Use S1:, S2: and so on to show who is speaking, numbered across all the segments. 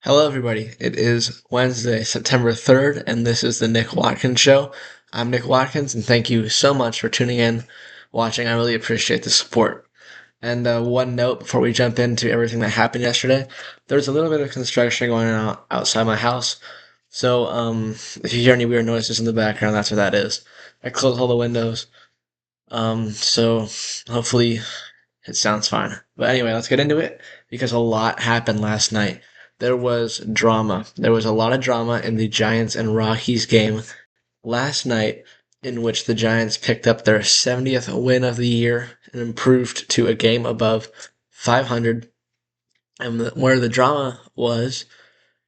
S1: Hello, everybody. It is Wednesday, September 3rd, and this is the Nick Watkins Show. I'm Nick Watkins, and thank you so much for tuning in, watching. I really appreciate the support. And one note before we jump into everything that happened yesterday, there's a little bit of construction going on outside my house. So if you hear any weird noises in the background, that's what that is. I closed all the windows, so hopefully it sounds fine. But anyway, let's get into it because a lot happened last night. There was drama. There was a lot of drama in the Giants and Rockies game last night, in which the Giants picked up their 70th win of the year and improved to a game above 500. And where the drama was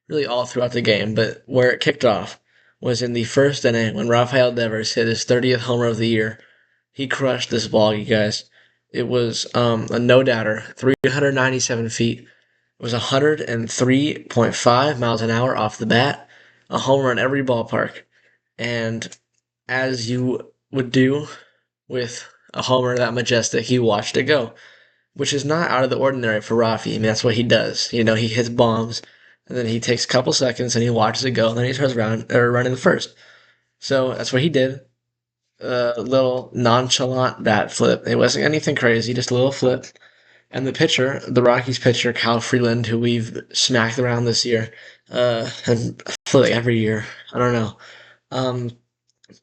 S1: really all throughout the game, but where it kicked off was in the first inning when Rafael Devers hit his 30th homer of the year. He crushed this ball, you guys. It was a no-doubter, 397 feet. It was 103.5 miles an hour off the bat, a homer in every ballpark. And as you would do with a homer that majestic, he watched it go, which is not out of the ordinary for Rafi. I mean, that's what he does. You know, he hits bombs, and then he takes a couple seconds and he watches it go, and then he turns around or running the first. So that's what he did. A little nonchalant bat flip. It wasn't anything crazy, just a little flip. And the pitcher, the Rockies pitcher, Kyle Freeland, who we've smacked around this year, and I feel like every year, I don't know, um,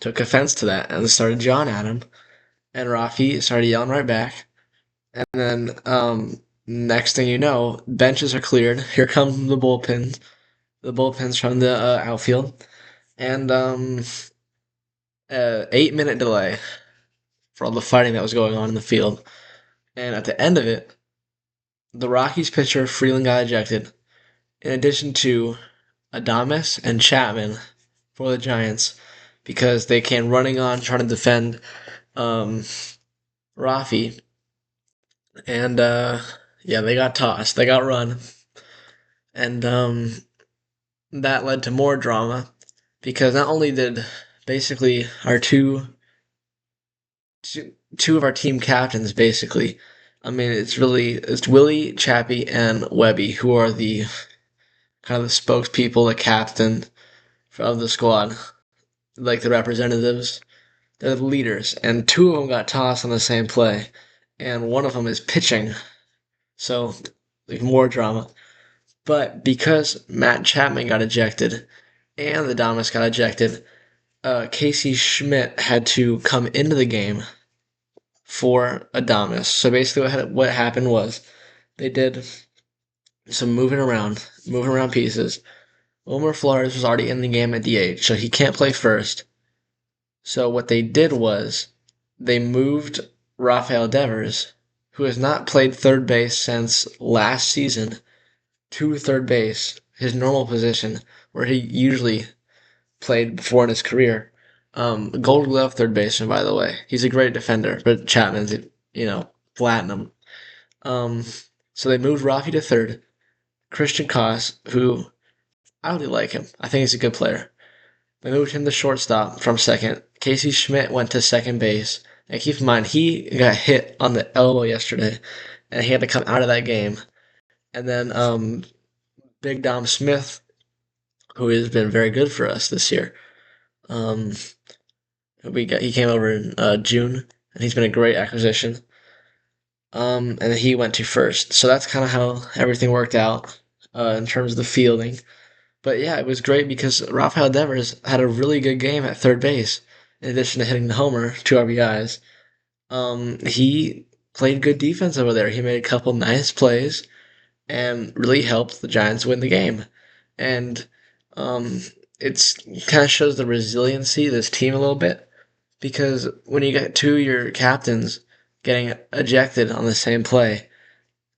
S1: took offense to that and started jawing at him. And Rafi started yelling right back. And then next thing you know, benches are cleared. Here come the bullpens from the outfield, and 8-minute delay for all the fighting that was going on in the field. And at the end of it, the Rockies pitcher Freeland got ejected, in addition to Adames and Chapman for the Giants, because they came running on trying to defend Rafi. And yeah, they got tossed. They got run. And that led to more drama because not only did basically our two of our team captains basically. I mean, it's Willie, Chappie, and Webby who are the kind of the spokespeople, the captain of the squad, like the representatives. They're the leaders, and two of them got tossed on the same play, and one of them is pitching. So, like, more drama. But because Matt Chapman got ejected and the Damas got ejected, Casey Schmidt had to come into the game for Adamas. So basically, what happened was they did some moving around pieces. Omar Flores was already in the game at DH, so he can't play first. So what they did was they moved Rafael Devers, who has not played third base since last season, to third base, his normal position, where he usually played before in his career. Gold Glove third baseman, by the way. He's a great defender, but Chapman's, platinum. Um, so they moved Rafi to third. Christian Koss, who I really like him. I think he's a good player. They moved him to shortstop from second. Casey Schmidt went to second base. And keep in mind, he got hit on the elbow yesterday, and he had to come out of that game. And then Big Dom Smith, who has been very good for us this year. Um, he came over in June, and he's been a great acquisition. And he went to first. So that's kind of how everything worked out in terms of the fielding. But yeah, it was great because Rafael Devers had a really good game at third base. In addition to hitting the homer, 2 RBIs, he played good defense over there. He made a couple nice plays and really helped the Giants win the game. And it's kind of shows the resiliency of this team a little bit because when you get two of your captains getting ejected on the same play,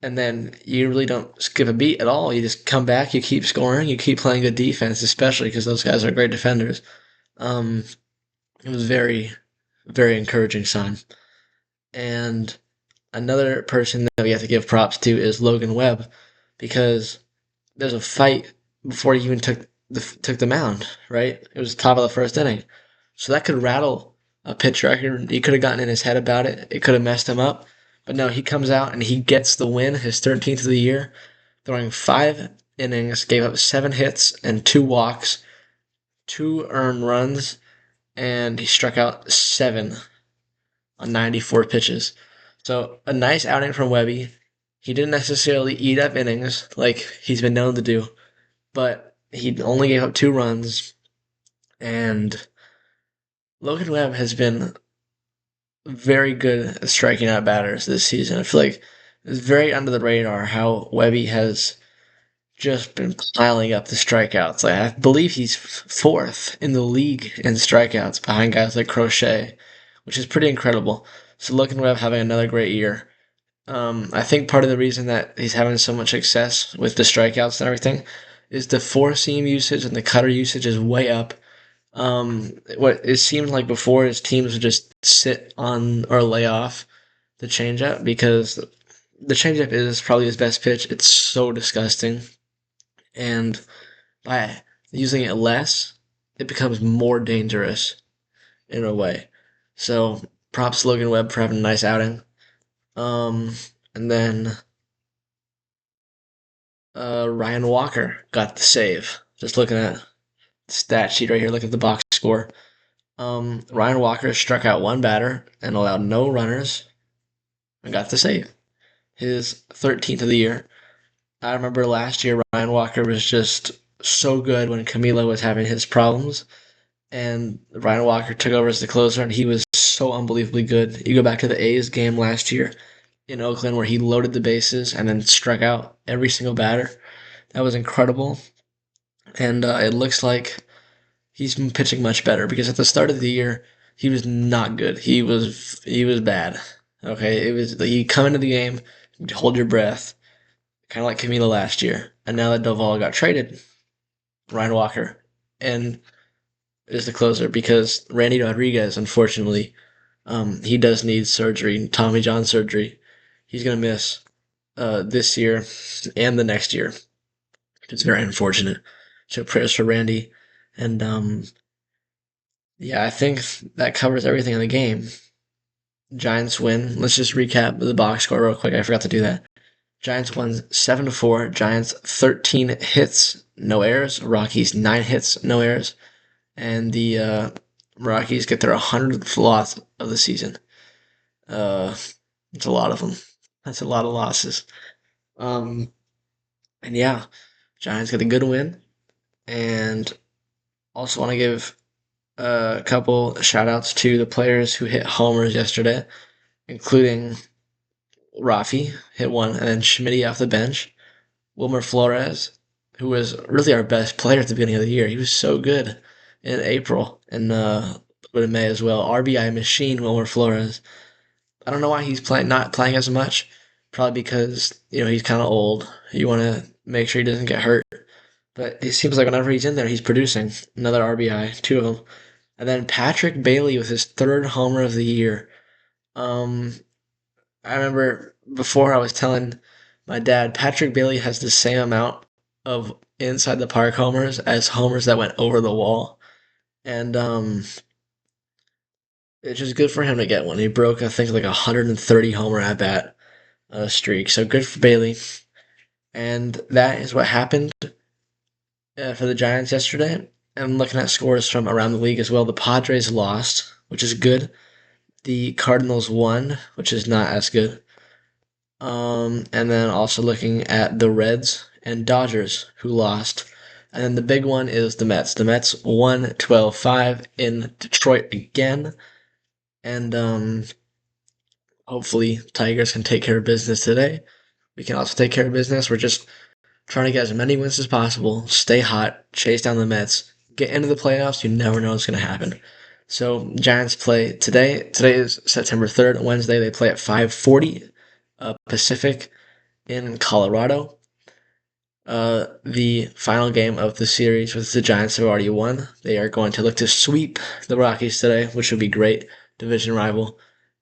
S1: and then you really don't skip a beat at all. You just come back, you keep scoring, you keep playing good defense, especially because those guys are great defenders. Um, it was very, very encouraging sign. And another person that we have to give props to is Logan Webb, because there's a fight before he even took the mound. Right, it was the top of the first inning, so that could rattle a pitcher. He could have gotten in his head about it. It could have messed him up. But no, he comes out and he gets the win, his 13th of the year, throwing 5 innings, gave up 7 hits and 2 walks, 2 earned runs, and he struck out 7 on 94 pitches. So a nice outing from Webby. He didn't necessarily eat up innings like he's been known to do, but he only gave up 2 runs. And Logan Webb has been very good at striking out batters this season. I feel like it's very under the radar how Webby has just been piling up the strikeouts. Like I believe he's fourth in the league in strikeouts behind guys like Crochet, which is pretty incredible. So Logan Webb having another great year. I think part of the reason that he's having so much success with the strikeouts and everything is the four seam usage and the cutter usage is way up. What it seemed like before is teams would just sit on or lay off the changeup because the changeup is probably his best pitch. It's so disgusting, and by using it less, it becomes more dangerous in a way. So props to Logan Webb for having a nice outing. Um, and then Ryan Walker got the save. Just looking at the stat sheet right here, look at the box score. Ryan Walker struck out one batter and allowed no runners and got the save. His 13th of the year. I remember last year Ryan Walker was just so good when Camilo was having his problems, and Ryan Walker took over as the closer, and he was so unbelievably good. You go back to the A's game last year in Oakland where he loaded the bases and then struck out every single batter. That was incredible, and it looks like he's been pitching much better because at the start of the year he was not good. He was bad. Okay, it was you come into the game, hold your breath, kind of like Camilo last year, and now that Doval got traded, Ryan Walker and is the closer because Randy Rodriguez, unfortunately, he does need surgery, Tommy John surgery. He's gonna miss this year and the next year. It's very unfortunate. So prayers for Randy, and yeah, I think that covers everything in the game. Giants win. Let's just recap the box score real quick. I forgot to do that. Giants won 7-4. Giants 13 hits, no errors. Rockies 9 hits, no errors. And the Rockies get their 100th loss of the season. It's a lot of them. That's a lot of losses. Um, and yeah, Giants get a good win. And also want to give a couple shout outs to the players who hit homers yesterday, including Rafi hit one, and then Schmitty off the bench. Wilmer Flores, who was really our best player at the beginning of the year. He was so good in April and but in May as well. RBI machine Wilmer Flores. I don't know why he's not playing as much. Probably because he's kind of old. You want to make sure he doesn't get hurt. But it seems like whenever he's in there, he's producing another RBI, 2 of them. And then Patrick Bailey with his third homer of the year. Um, I remember before I was telling my dad, Patrick Bailey has the same amount of inside the park homers as homers that went over the wall. And it's just good for him to get one. He broke, I think, like a 130 homer at bat streak. So good for Bailey. And that is what happened for the Giants yesterday. I'm looking at scores from around the league as well. The Padres lost, which is good. The Cardinals won, which is not as good. And then also looking at the Reds and Dodgers, who lost. And then the big one is the Mets. The Mets won 12-5 in Detroit again. And hopefully Tigers can take care of business today. We can also take care of business. We're just trying to get as many wins as possible, stay hot, chase down the Mets, get into the playoffs. You never know what's going to happen. So Giants play today. Today is September 3rd. Wednesday they play at 5:40 Pacific in Colorado. The final game of the series, which the Giants have already won. They are going to look to sweep the Rockies today, which would be great. Division rival.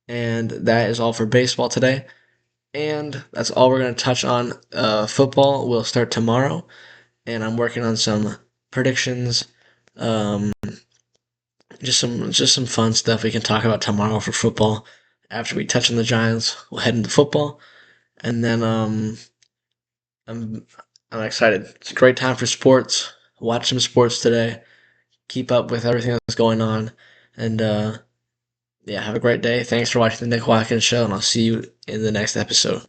S1: And that is all for baseball today. And that's all we're going to touch on. Football will start tomorrow, and I'm working on some predictions. Um, just some fun stuff we can talk about tomorrow for football. After we touch on the Giants, we'll head into football, and then I'm I'm excited. It's a great time for sports. Watch some sports today. Keep up with everything that's going on. And yeah, have a great day. Thanks for watching the Nick Watkins Show, and I'll see you in the next episode.